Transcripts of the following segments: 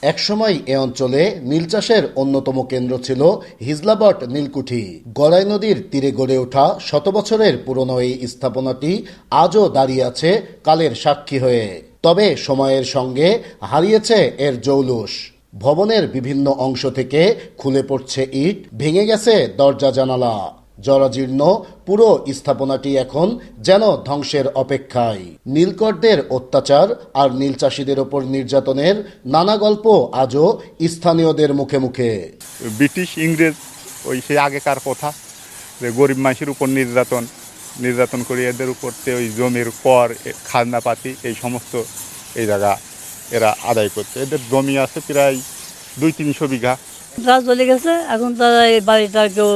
একসময় এ অঞ্চলে নীল চাষের অন্যতম কেন্দ্র ছিল হিজলাবট নীলকুঠি। গড়াই নদীর তীরে গড়ে ওঠা শত বছরের পুরনো এই স্থাপনাটি আজও দাঁড়িয়ে আছে কালের সাক্ষী হয়ে। তবে সময়ের সঙ্গে হারিয়েছে এর জৌলুস। ভবনের বিভিন্ন অংশ থেকে খুলে পড়ছে ইট, ভেঙে গেছে দরজা জানালা। জরাজীর্ণ পুরো স্থাপনাটি এখন যেন ধ্বংসের অপেক্ষায়। নীলকরদের অত্যাচার আর নীল চাষীদের ওপর নির্যাতনের নানা গল্প আজও স্থানীয়দের মুখে মুখে। ব্রিটিশ ইংরেজ ওই সেই আগেকার কথা, যে গরিব মানুষের উপর নির্যাতন করে এদের উপর ওই জমির কর, খাজনাপাতি এই সমস্ত এই জায়গা এরা আদায় করছে। এদের জমি আছে প্রায় 200-300 বিঘা। তারা চলে গেছে, এখন তারা এই বাড়িটা কেউ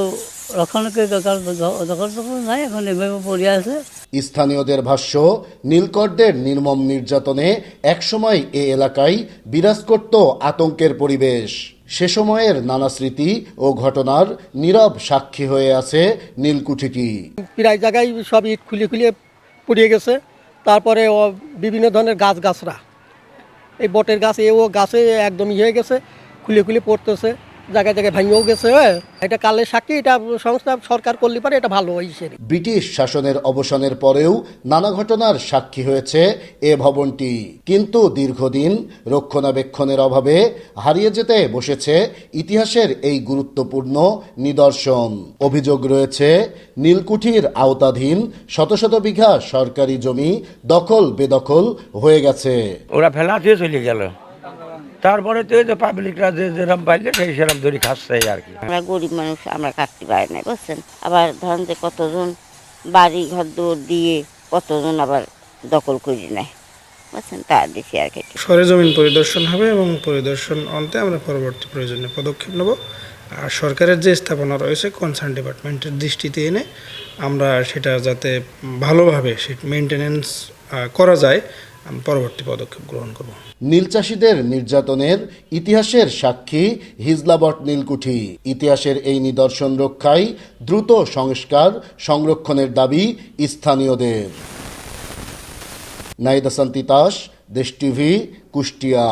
নাই, এখন এভাবে পড়ে আছে। স্থানীয়দের ভাষ্য, নীলকরদের নির্মম নির্যাতনে একসময় এ এলাকায় বিরাজ করত আতঙ্কের পরিবেশ। সে সময়ের নানা স্মৃতি ও ঘটনার নীরব সাক্ষী হয়ে আছে নীলকুঠিটি। প্রায় জায়গায় সব ইট খুলে পুড়িয়ে গেছে। তারপরে বিভিন্ন ধরনের গাছরা, এই বটের গাছ ও গাছে একদম হয়ে গেছে, খুলে পড়তেছে, জায়গায় জায়গায় ভাঙিয়েও গেছে। এটা কালের সাক্ষী, এটা সংস্থা সরকার করলে পারে, এটা ভালো হয়েছে। ব্রিটিশ শাসনের অবসানের পরেও নানা ঘটনার সাক্ষী হয়েছে এ ভবনটি, কিন্তু দীর্ঘদিন রক্ষণাবেক্ষণের অভাবে হারিয়ে যেতে বসেছে ইতিহাসের এই গুরুত্বপূর্ণ নিদর্শন। অভিযোগ রয়েছে, নীলকুঠির আওতাধীন শত শত বিঘা সরকারি জমি দখল বেদখল হয়ে গেছে। ওরা ফেলা দিয়ে চলে গেল, তারপরে তো এই যে পাবলিকরা যেরকম পাইলে সেই সেরকম ধরে খাচ্ছে আর কি। আমরা গরিব মানুষ, আমরা কাটতে পারি না, বুঝছেন। আবার ধরেন যে কতজন বাড়ি ঘর দৌড় দিয়ে কতজন আবার দখল করে নেয়, বুঝছেন, তা দেখি আর কি। সরেজমিন পরিদর্শন হবে এবং পরিদর্শন অন্তে আমরা পরবর্তী প্রয়োজনীয় পদক্ষেপ নেব। আর সরকারের যে স্থাপনা রয়েছে কনসার্ন ডিপার্টমেন্টের দৃষ্টিতে এনে আমরা সেটা যাতে ভালোভাবে মেনটেনেন্স করা যায়, পরবর্তী পদক্ষেপ গ্রহণ করব। নীল চাষীদের নির্যাতনের ইতিহাসের সাক্ষী হিজলাবট নীলকুঠি। ইতিহাসের এই নিদর্শন রক্ষায় দ্রুত সংস্কার সংরক্ষণের দাবি স্থানীয়দের। নাইদা সান্তিতাস, দেশ টিভি, কুষ্টিয়া।